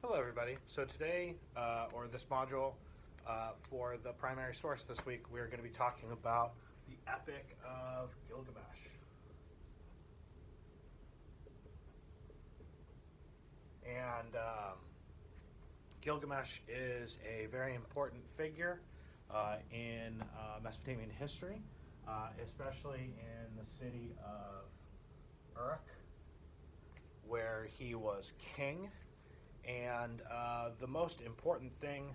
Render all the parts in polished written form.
Hello everybody. So today, or this module, for the primary source this week, we're going to be talking about the Epic of Gilgamesh. And Gilgamesh is a very important figure in Mesopotamian history, especially in the city of Uruk, where he was king. And the most important thing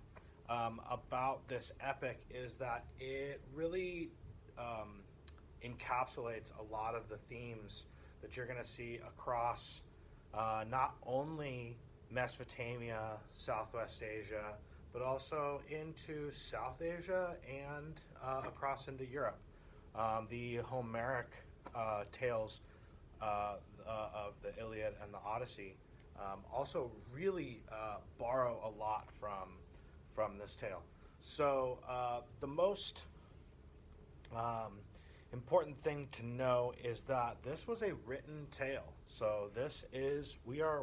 about this epic is that it really encapsulates a lot of the themes that you're going to see across not only Mesopotamia, Southwest Asia, but also into South Asia and across into Europe. The Homeric tales of the Iliad and the Odyssey also really borrow a lot from this tale. So the most important thing to know is that this was a written tale. So this is we are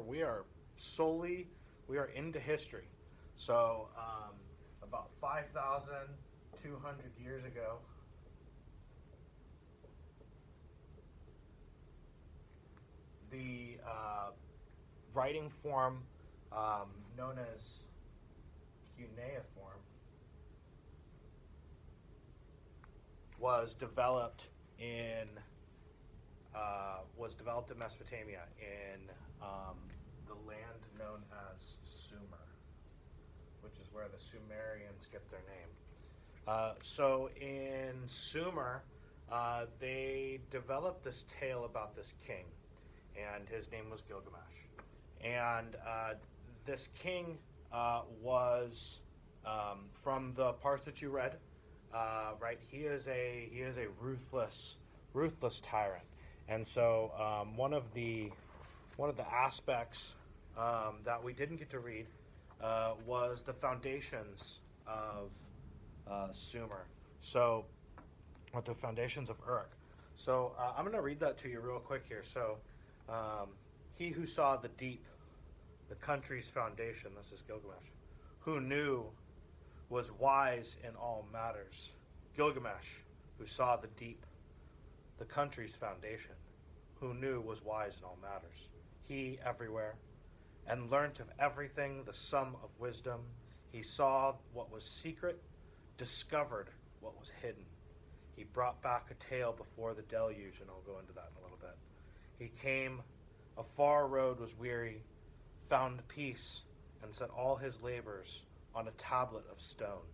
into history. So about 5,200 years ago, the writing form known as cuneiform was developed in Mesopotamia in the land known as Sumer, which is where the Sumerians get their name. So in Sumer, they developed this tale about this king, and his name was Gilgamesh. And this king was, from the parts that you read, right? He is a ruthless tyrant. And so one of the aspects that we didn't get to read was the foundations of Sumer. So, or the foundations of Uruk. So I'm going to read that to you real quick here. So he who saw the deep, the country's foundation, this is Gilgamesh, who knew was wise in all matters. Gilgamesh, who saw the deep, the country's foundation, who knew was wise in all matters. He everywhere, and learnt of everything the sum of wisdom. He saw what was secret, discovered what was hidden. He brought back a tale before the deluge, and I'll go into that in a little bit. He came, a far road was weary, found peace, and set all his labors on a tablet of stone.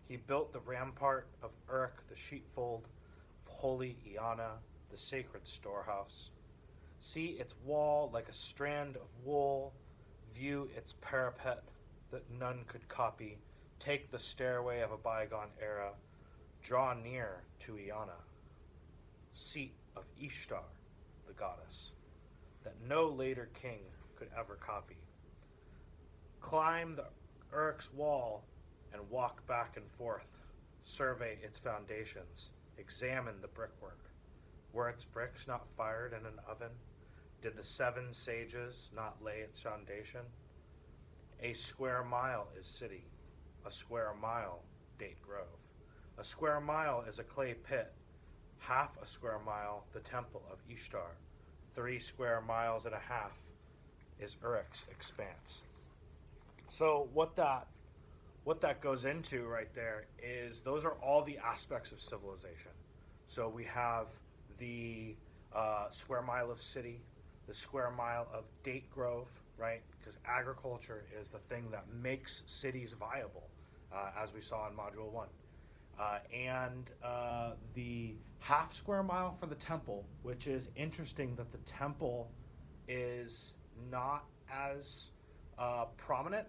He built the rampart of Uruk, the sheepfold of holy Iana, the sacred storehouse. See its wall like a strand of wool, view its parapet that none could copy, take the stairway of a bygone era, draw near to Iana, seat of Ishtar, the goddess, that no later king could ever copy. Climb the Uruk's wall and walk back and forth, survey its foundations, examine the brickwork. Were its bricks not fired in an oven? Did the 7 sages not lay its foundation? A square mile is city, a square mile date grove. A square mile is a clay pit, half a square mile the temple of Ishtar. 3 square miles and a half is Uruk's expanse. So what that goes into right there is those are all the aspects of civilization. So we have the square mile of city, the square mile of date grove, right? Because agriculture is the thing that makes cities viable, as we saw in Module 1. And the half square mile for the temple, which is interesting that the temple is not as prominent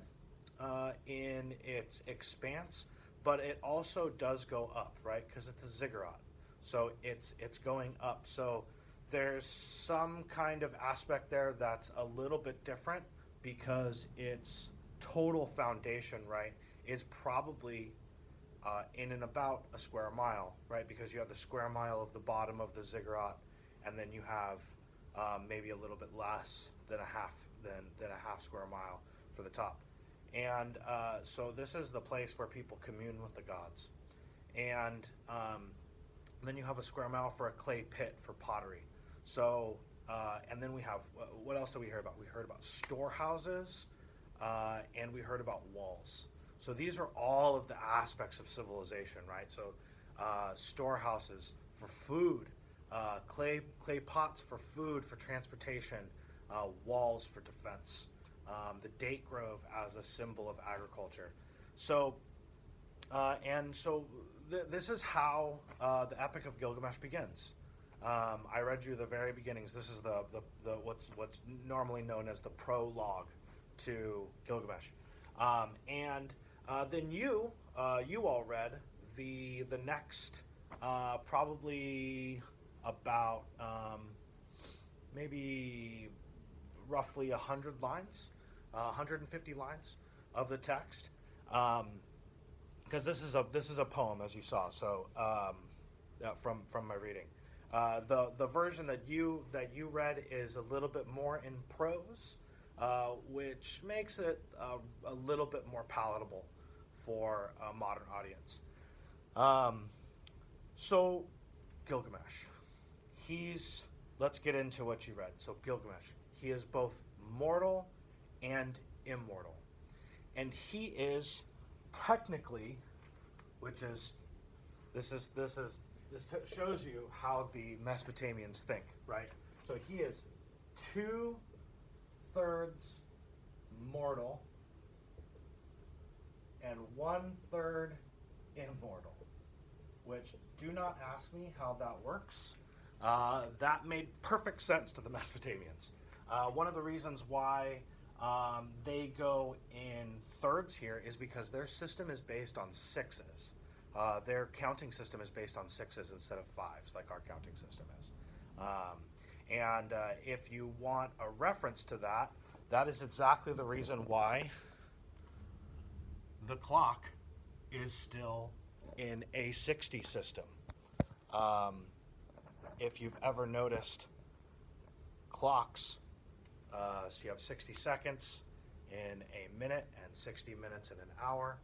in its expanse, but it also does go up, right? Because it's a ziggurat, so it's going up. So there's some kind of aspect there that's a little bit different because its total foundation, right, is probably in and about a square mile, right? Because you have the square mile of the bottom of the ziggurat, and then you have maybe a little bit less than a half than a half square mile for the top. And so this is the place where people commune with the gods. And then you have a square mile for a clay pit for pottery. So, and then we have, what else did we hear about? We heard about storehouses, and we heard about walls. So these are all of the aspects of civilization, right? So storehouses for food, clay pots for food, for transportation, walls for defense, the date grove as a symbol of agriculture. So, this is how the Epic of Gilgamesh begins. I read you the very beginnings. This is the what's normally known as the prologue to Gilgamesh, and then you all read the next probably about maybe roughly 100 lines, 150 lines of the text, because this is a poem, as you saw. So from my reading, the version that you read is a little bit more in prose, which makes it a little bit more palatable for a modern audience. So Gilgamesh, let's get into what you read. So Gilgamesh, he is both mortal and immortal, and he is technically, this shows you how the Mesopotamians think, right? So he is 2/3 mortal and 1/3 immortal, which, do not ask me how that works. That made perfect sense to the Mesopotamians. One of the reasons why they go in thirds here is because their system is based on sixes. Their counting system is based on sixes instead of fives, like our counting system is. And if you want a reference to that, that is exactly the reason why the clock is still in a 60 system. If you've ever noticed clocks, so you have 60 seconds in a minute and 60 minutes in an hour,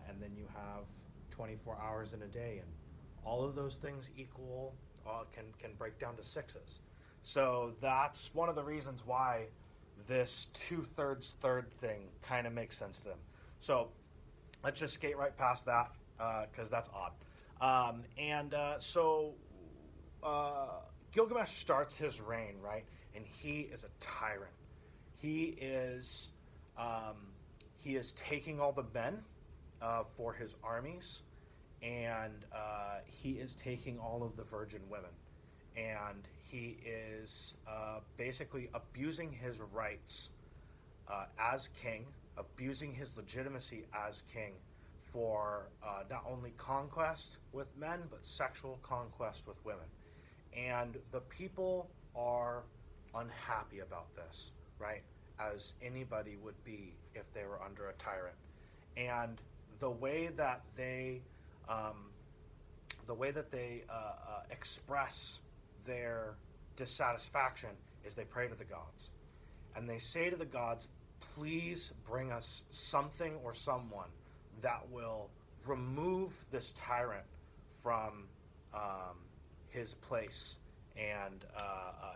and then you have 24 hours in a day, and all of those things equal can break down to sixes. So that's one of the reasons why this 2/3 third thing kind of makes sense to them. So let's just skate right past that because that's odd. So Gilgamesh starts his reign, right? And he is a tyrant. He is taking all the men for his armies, and he is taking all of the virgin women, and he is basically abusing his rights as king, abusing his legitimacy as king for not only conquest with men, but sexual conquest with women. And the people are unhappy about this, right? As anybody would be if they were under a tyrant. And the way that they express their dissatisfaction is they pray to the gods, and they say to the gods, please bring us something or someone that will remove this tyrant from his place and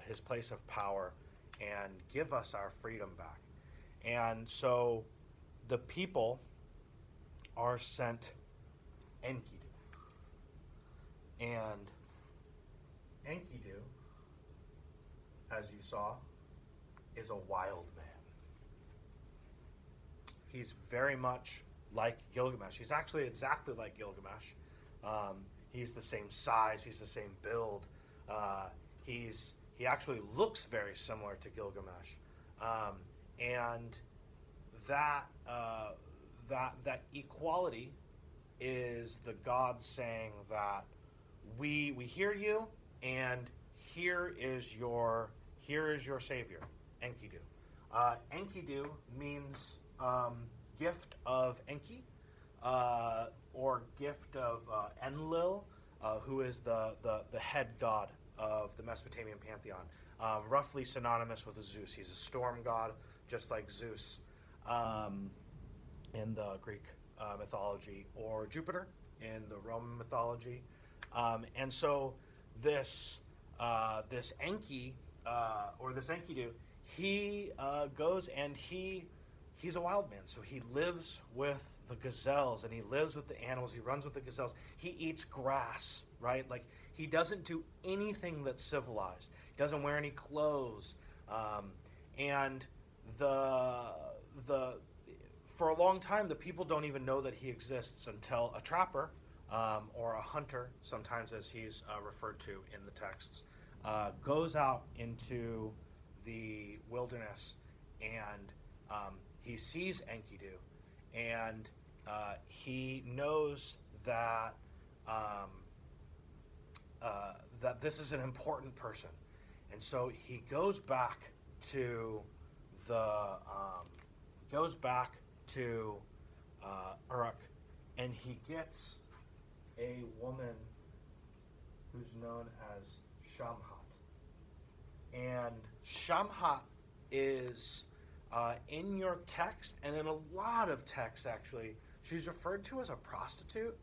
his place of power, and give us our freedom back. And so the people are sent Enkidu. And Enkidu, as you saw, is a wild man. He's very much like Gilgamesh. He's actually exactly like Gilgamesh. He's the same size. He's the same build. He actually looks very similar to Gilgamesh, and that equality is the gods saying that we hear you, and here is your savior, Enkidu. Enkidu means gift of Enki, or gift of Enlil, who is the head god of the Mesopotamian pantheon, roughly synonymous with Zeus. He's a storm god, just like Zeus in the Greek mythology, or Jupiter in the Roman mythology. And so this Enki, or this Enkidu, he goes and he's a wild man. So he lives with the gazelles, and he lives with the animals. He runs with the gazelles. He eats grass, right? Like, he doesn't do anything that's civilized. He doesn't wear any clothes. And the for a long time, the people don't even know that he exists until a trapper, or a hunter, sometimes as he's referred to in the texts, goes out into the wilderness, and he sees Enkidu, and he knows that that this is an important person, and so he goes back to Uruk, and he gets a woman who's known as Shamhat. And Shamhat is in your text, and in a lot of texts actually, she's referred to as a prostitute.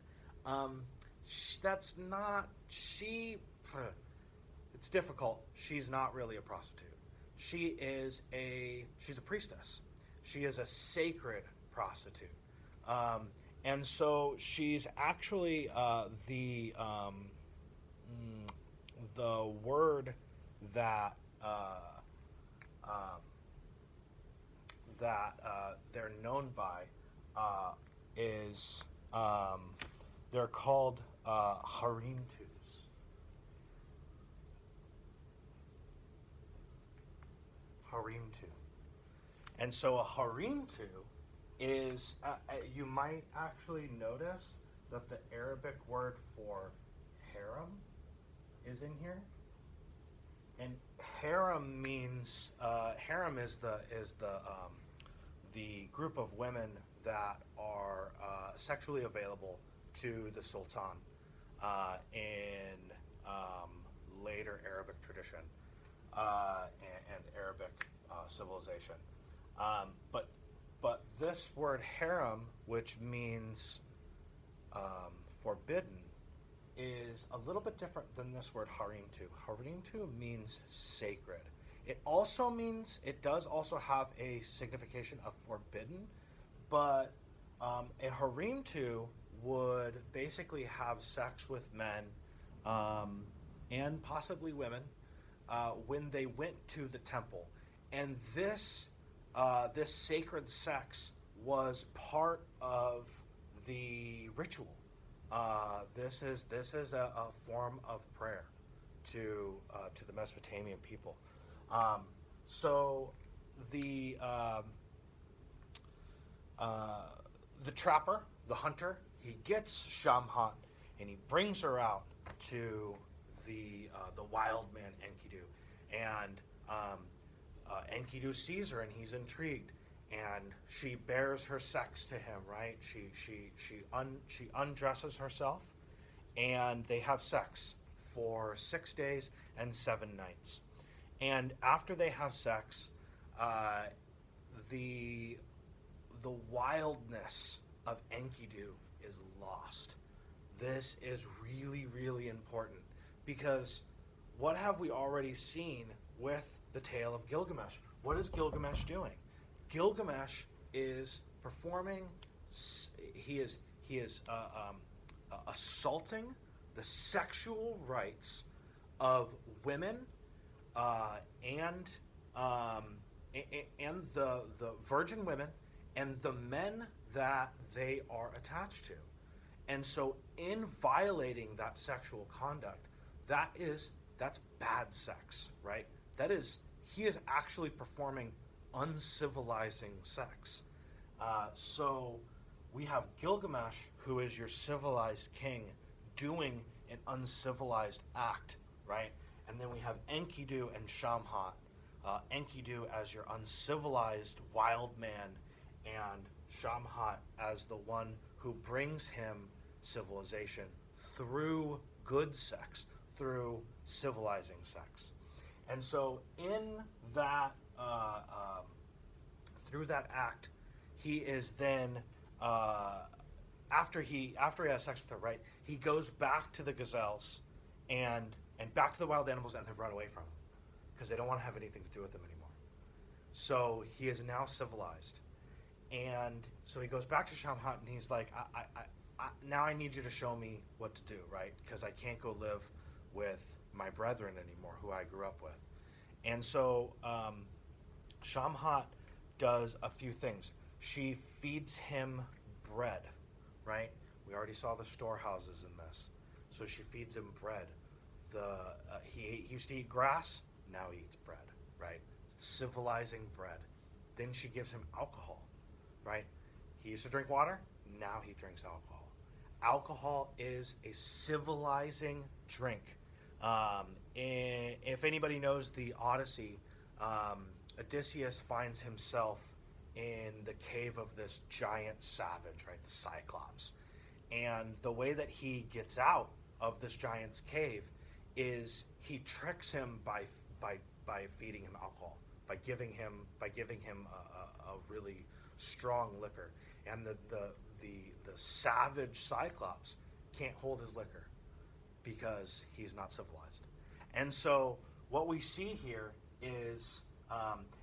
It's difficult. She's not really a prostitute. She's a priestess. She is a sacred prostitute. And so she's actually the word that they're known by is they're called harimtus. Harimtu. And so a harimtu is, you might actually notice that the Arabic word for harem is in here. And harem means, harem is the group of women that are sexually available to the sultan in later Arabic tradition and Arabic civilization. But this word harem, which means forbidden, is a little bit different than this word harimtu. Harimtu means sacred. It does also have a signification of forbidden, but a harimtu would basically have sex with men and possibly women when they went to the temple. And this sacred sex was part of the ritual. This is a form of prayer to the Mesopotamian people. So the trapper, the hunter, he gets Shamhat and he brings her out to the wild man Enkidu, and Enkidu sees her and he's intrigued, and she bears her sex to him. Right? She undresses herself, and they have sex for 6 days and 7 nights. And after they have sex, the wildness of Enkidu is lost. This is really, really important, because what have we already seen with the tale of Gilgamesh? What is Gilgamesh doing? Gilgamesh is performing. He is assaulting the sexual rights of women and the virgin women and the men that they are attached to. And so, in violating that sexual conduct, that's bad sex, right? He is actually performing uncivilizing sex. So we have Gilgamesh, who is your civilized king, doing an uncivilized act, right? And then we have Enkidu and Shamhat. Enkidu as your uncivilized wild man, and Shamhat as the one who brings him civilization through good sex, through civilizing sex. And so in that through that act, he is then after he has sex with her, right? He goes back to the gazelles and back to the wild animals, and they run away from him because they don't want to have anything to do with him anymore. So he is now civilized, and so he goes back to Shamhat, and he's like, now I need you to show me what to do, right? Because I can't go live with my brethren anymore, who I grew up with. And so Shamhat does a few things. She feeds him bread, right? We already saw the storehouses in this. So she feeds him bread. He used to eat grass, now he eats bread, right? Civilizing bread. Then she gives him alcohol, right? He used to drink water, now he drinks alcohol. Alcohol is a civilizing drink. If anybody knows the Odyssey, Odysseus finds himself in the cave of this giant savage, right, the Cyclops. And the way that he gets out of this giant's cave is he tricks him by feeding him alcohol, by giving him a really strong liquor. And the savage Cyclops can't hold his liquor because he's not civilized. And so what we see here is,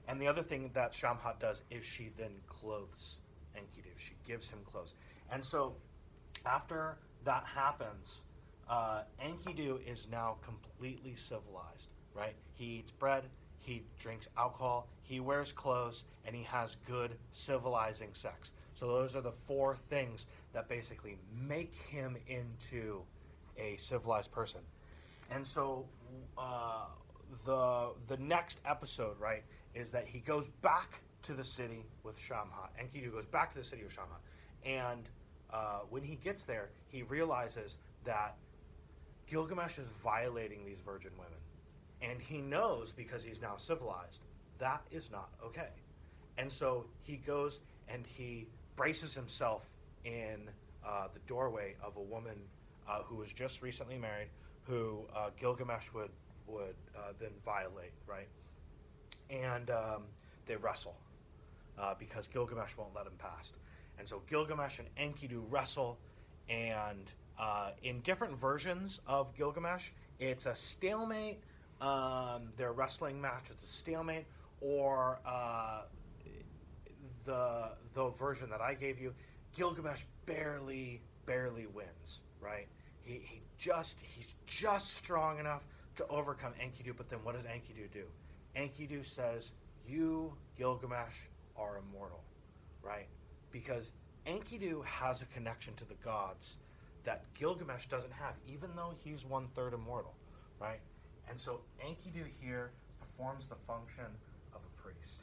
and the other thing that Shamhat does is she then clothes Enkidu. She gives him clothes. And so after that happens, Enkidu is now completely civilized, right? He eats bread, he drinks alcohol, he wears clothes, and he has good civilizing sex. So those are the four things that basically make him into a civilized person. And so the next episode, right, is that he goes back to the city with Shamhat. Enkidu goes back to the city with Shamhat. And when he gets there, he realizes that Gilgamesh is violating these virgin women. And he knows, because he's now civilized, that is not okay. And so he goes and he braces himself in the doorway of a woman who was just recently married, who Gilgamesh would then violate, right? And they wrestle because Gilgamesh won't let him pass. And so Gilgamesh and Enkidu wrestle, and in different versions of Gilgamesh, it's a stalemate. Their wrestling match, it's a stalemate, or the version that I gave you, Gilgamesh barely wins, right? He's just strong enough to overcome Enkidu, but then what does Enkidu do? Enkidu says, you, Gilgamesh, are immortal, right? Because Enkidu has a connection to the gods that Gilgamesh doesn't have, even though he's 1/3 immortal, right? And so Enkidu here performs the function of a priest,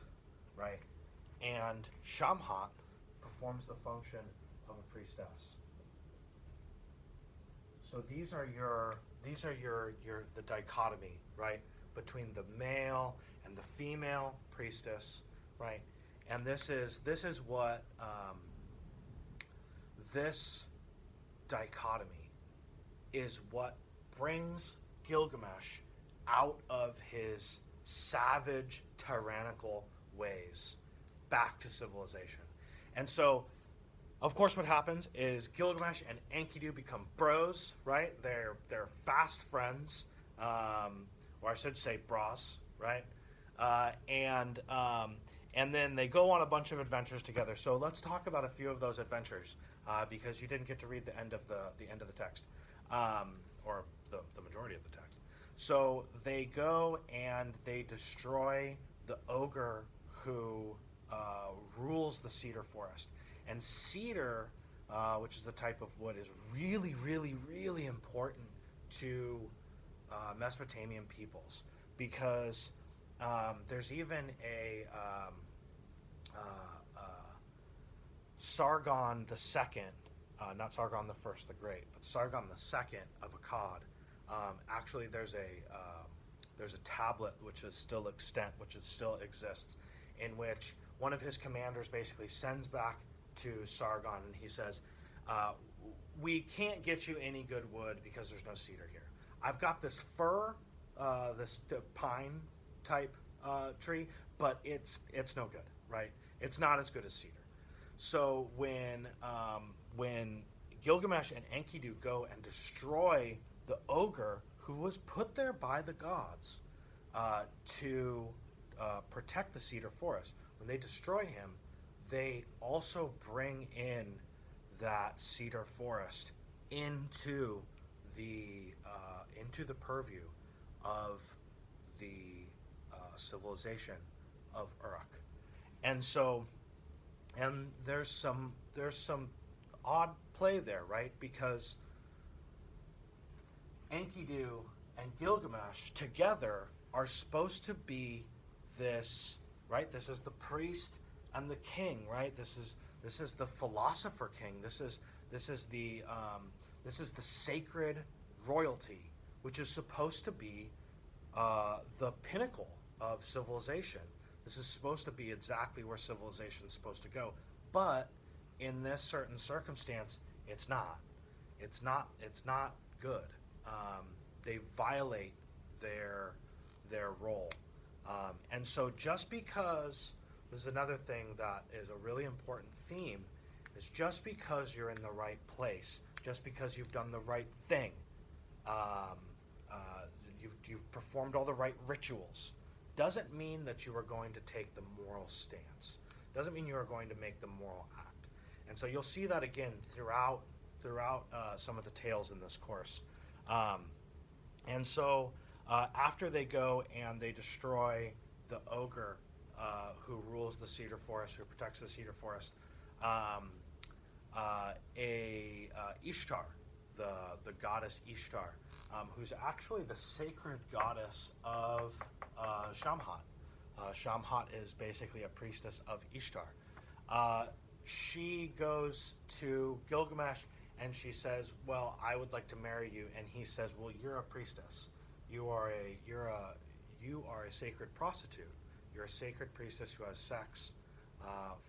right? And Shamhat performs the function of a priestess. So these are the dichotomy, right, between the male and the female priestess, right? And this is what this dichotomy is what brings Gilgamesh out of his savage, tyrannical ways back to civilization. And so, of course, what happens is Gilgamesh and Enkidu become bros, right? They're fast friends, or I should say bros, right? And then they go on a bunch of adventures together. So let's talk about a few of those adventures, because you didn't get to read the end of the text, or the majority of the text. So they go and they destroy the ogre who rules the cedar forest. And cedar, which is the type of wood, is really, really, really important to Mesopotamian peoples, because there's even a Sargon the Second, not Sargon the First, the Great, but Sargon the Second of Akkad. Actually, there's a tablet which is still extant, which is still exists, in which one of his commanders basically sends back to Sargon, and he says, we can't get you any good wood because there's no cedar here. I've got this fir, this pine type tree, but it's no good, right? It's not as good as cedar. So when Gilgamesh and Enkidu go and destroy the ogre who was put there by the gods to protect the cedar forest, when they destroy him, they also bring in that cedar forest into the purview of the civilization of Uruk. And so, and there's some odd play there, right? Because Enkidu and Gilgamesh together are supposed to be this, right? This is the priest and the king, right? This is the philosopher king. This is the sacred royalty, which is supposed to be the pinnacle of civilization. This is supposed to be exactly where civilization is supposed to go. But in this certain circumstance, it's not. It's not good. They violate their role. And so just because, this is another thing that is a really important theme, is just because you're in the right place, just because you've done the right thing, you've performed all the right rituals, doesn't mean that you are going to take the moral stance. Doesn't mean you are going to make the moral act. And so you'll see that again throughout some of the tales in this course. And so after they go and they destroy the ogre who rules the cedar forest, who protects the cedar forest, Ishtar, the goddess Ishtar, who's actually the sacred goddess of Shamhat. Shamhat is basically a priestess of Ishtar. She goes to Gilgamesh and she says, "Well, I would like to marry you." And he says, "Well, you're a priestess. You are a sacred prostitute. You're a sacred priestess who has sex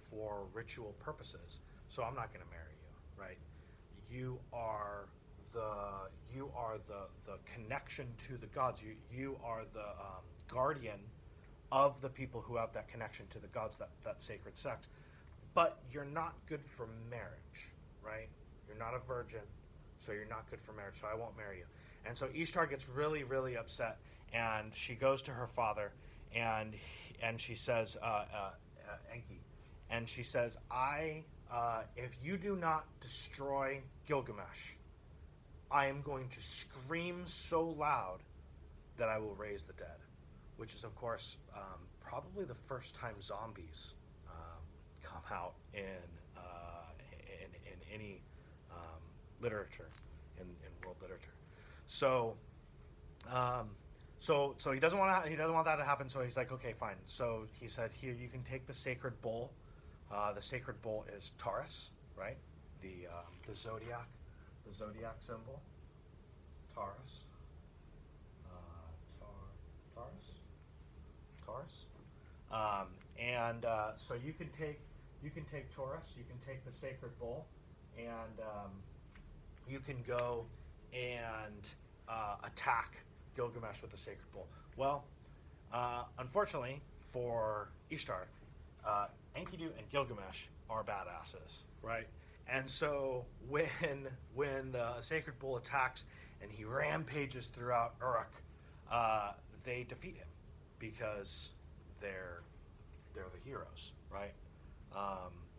for ritual purposes. So I'm not going to marry you, right? You are the connection to the gods. You are the guardian of the people who have that connection to the gods, that sacred sex. But you're not good for marriage, right? You're not a virgin, so you're not good for marriage, so I won't marry you." And so Ishtar gets really, really upset, and she goes to her father, and she says, Enki, and she says, if you do not destroy Gilgamesh, I am going to scream so loud that I will raise the dead. Which is, of course, probably the first time zombies come out in any literature, in world literature. So he doesn't want that to happen. So he's like, okay, fine. So he said, here, you can take the sacred bull. The sacred bull is Taurus, right? The zodiac symbol, Taurus. So you can take Taurus, you can take the sacred bull, and you can go and attack Gilgamesh with the sacred bull. Well, unfortunately for Ishtar, Enkidu and Gilgamesh are badasses, right? And so when the sacred bull attacks and he rampages throughout Uruk, they defeat him because they're the heroes, right?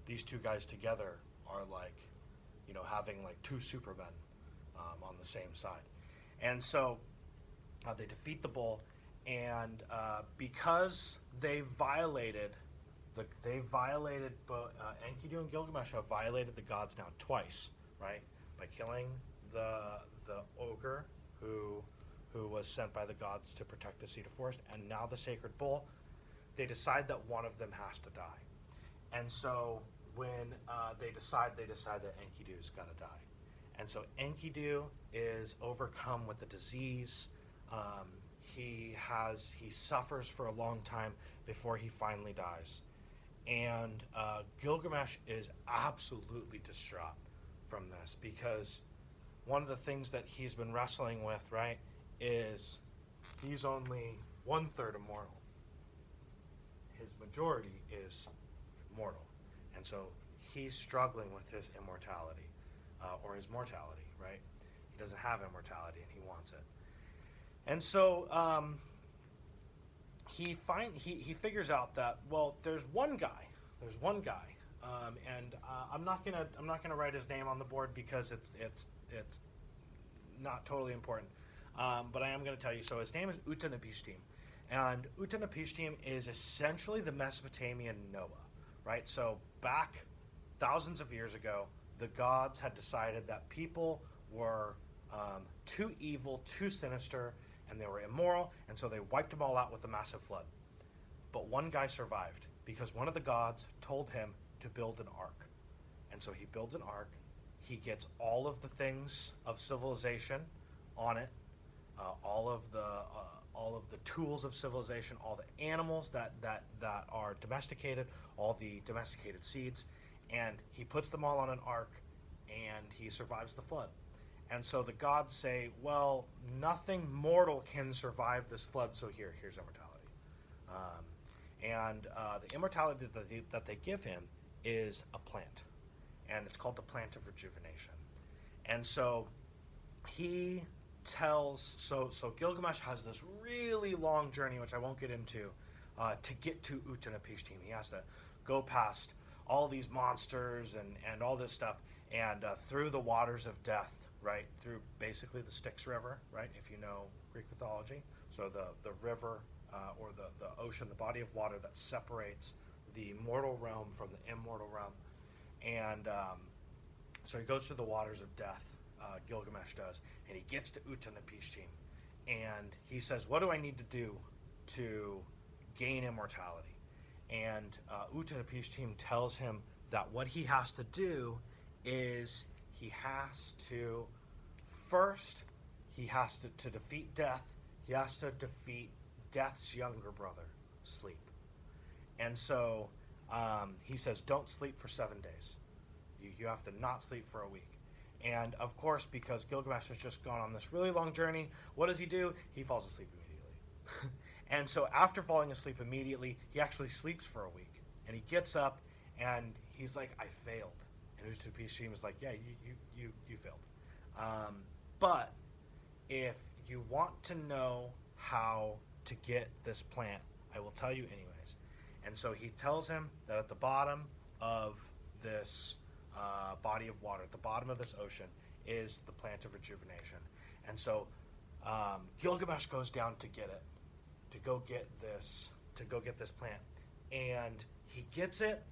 These two guys together are like, having like two Supermen on the same side. And so they defeat the bull, and because they violated Enkidu and Gilgamesh have violated the gods now twice, right? By killing the ogre who was sent by the gods to protect the cedar forest, and now the sacred bull. They decide that one of them has to die. And so when they decide that Enkidu's got to die. And so Enkidu is overcome with the disease. He suffers for a long time before he finally dies. And Gilgamesh is absolutely distraught from this, because one of the things that he's been wrestling with, right, is he's only 1/3 immortal. His majority is mortal. And so he's struggling with his immortality, or his mortality, right? He doesn't have immortality and he wants it. And so he figures out that, well, there's one guy, and I'm not gonna write his name on the board because it's not totally important, but I am gonna tell you. So his name is Utanapishtim, and Utanapishtim is essentially the Mesopotamian Noah, right? So back thousands of years ago, the gods had decided that people were too evil, too sinister, and they were immoral, and so they wiped them all out with a massive flood. But one guy survived because one of the gods told him to build an ark. And so he builds an ark. He gets all of the things of civilization on it, all of the tools of civilization, all the animals that are domesticated, all the domesticated seeds, and he puts them all on an ark, and he survives the flood. And so the gods say, well, nothing mortal can survive this flood, so here's immortality. The immortality that they give him is a plant, and it's called the plant of rejuvenation. And so he tells, so Gilgamesh has this really long journey, which I won't get into, to get to Utanapishtim. He has to go past all these monsters and all this stuff, and through the waters of death, right, through basically the Styx River, right, if you know Greek mythology. So the river, or the ocean, the body of water that separates the mortal realm from the immortal realm. And so he goes through the waters of death, Gilgamesh does, and he gets to Utanapishtim. And he says, what do I need to do to gain immortality? And Utanapishtim tells him that what he has to do is he has to, first, he has to defeat death, he has to defeat death's younger brother, sleep. And so he says, don't sleep for 7 days. You have to not sleep for a week. And of course, because Gilgamesh has just gone on this really long journey, what does he do? He falls asleep immediately. And so after falling asleep immediately, he actually sleeps for a week. And he gets up and he's like, I failed. And Utanapishtim is like, yeah, you failed. But if you want to know how to get this plant, I will tell you anyways. And so he tells him that at the bottom of this body of water, at the bottom of this ocean, is the plant of rejuvenation. And so Gilgamesh goes down to get it, to go get this plant. And he gets it,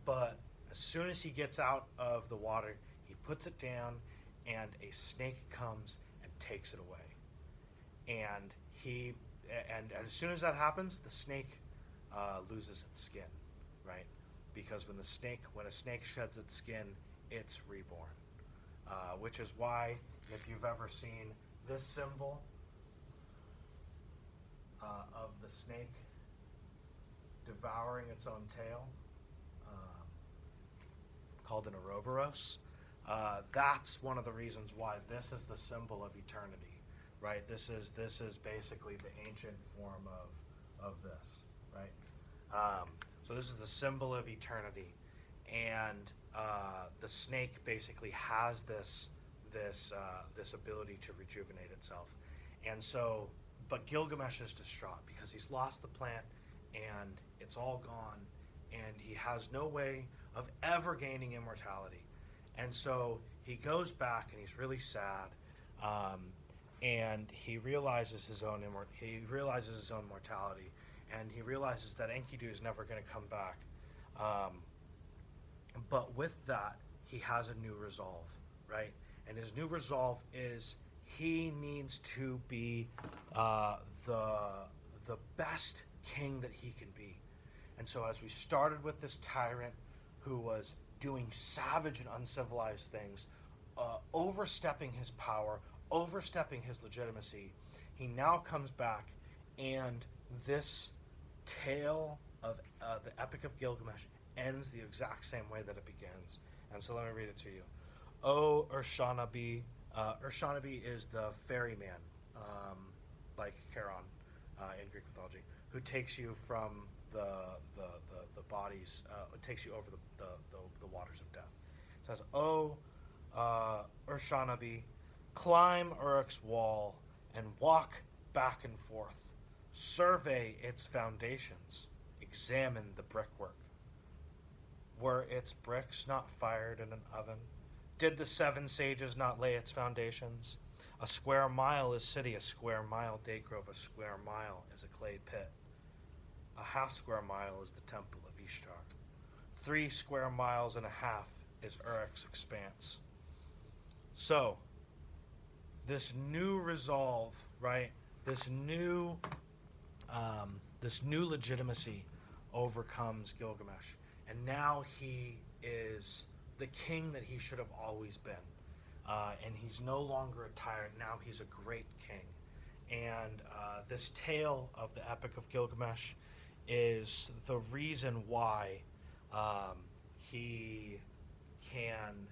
but as soon as he gets out of the water, he puts it down, and a snake comes and takes it away. And as soon as that happens, the snake loses its skin, right? Because when a snake sheds its skin, it's reborn. Which is why, if you've ever seen this symbol of the snake devouring its own tail, called an Ouroboros, that's one of the reasons why this is the symbol of eternity, right? This is basically the ancient form of this, right? So this is the symbol of eternity, and the snake basically has this ability to rejuvenate itself. And so, but Gilgamesh is distraught because he's lost the plant and it's all gone, and he has no way of ever gaining immortality. And so he goes back and he's really sad, and he realizes his own mortality, and he realizes that Enkidu is never going to come back. But with that, he has a new resolve, right? And his new resolve is he needs to be the best king that he can be. And so as we started with this tyrant who was doing savage and uncivilized things, overstepping his power, overstepping his legitimacy, he now comes back, and this tale of the Epic of Gilgamesh ends the exact same way that it begins. And so let me read it to you. O Urshanabi, Urshanabi is the ferryman, like Charon in Greek mythology, who takes you from the bodies. It takes you over the waters of death. It says, "O Urshanabi, climb Uruk's wall and walk back and forth. Survey its foundations. Examine the brickwork. Were its bricks not fired in an oven? Did the 7 sages not lay its foundations? A square mile is city, a square mile Daygrove, a square mile is a clay pit. A half square mile is the temple of Ishtar. 3 square miles and a half is Uruk's expanse." So, this new resolve, right? This new legitimacy overcomes Gilgamesh, and now he is the king that he should have always been. And he's no longer a tyrant. Now he's a great king. And this tale of the Epic of Gilgamesh is the reason why he can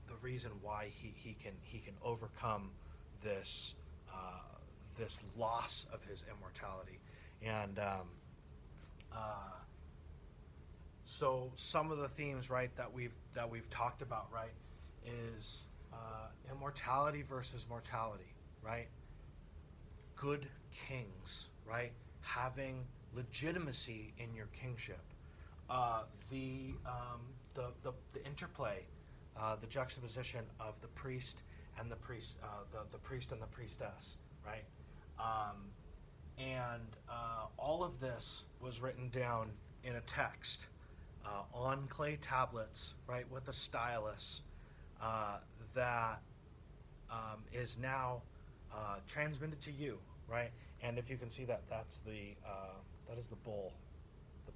the reason why he can overcome this this loss of his immortality. And so some of the themes, right, that we've talked about, right, is immortality versus mortality, right? Good kings, right, having legitimacy in your kingship. The interplay, the juxtaposition of the priest and the priest, the priest and the priestess, right? And all of this was written down in a text on clay tablets, right, with a stylus that is now transmitted to you, right? And if you can see that, that is the bowl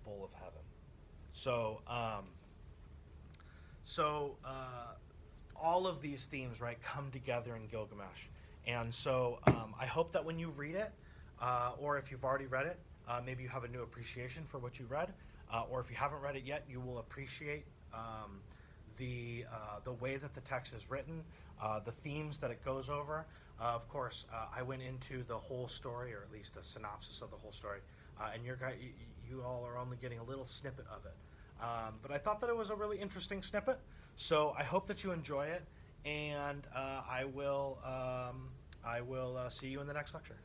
of heaven. So all of these themes, right, come together in Gilgamesh. And so I hope that when you read it, or if you've already read it, maybe you have a new appreciation for what you read, or if you haven't read it yet, you will appreciate the way that the text is written, the themes that it goes over. Of course, I went into the whole story, or at least a synopsis of the whole story, and you all are only getting a little snippet of it. But I thought that it was a really interesting snippet, so I hope that you enjoy it, and I will see you in the next lecture.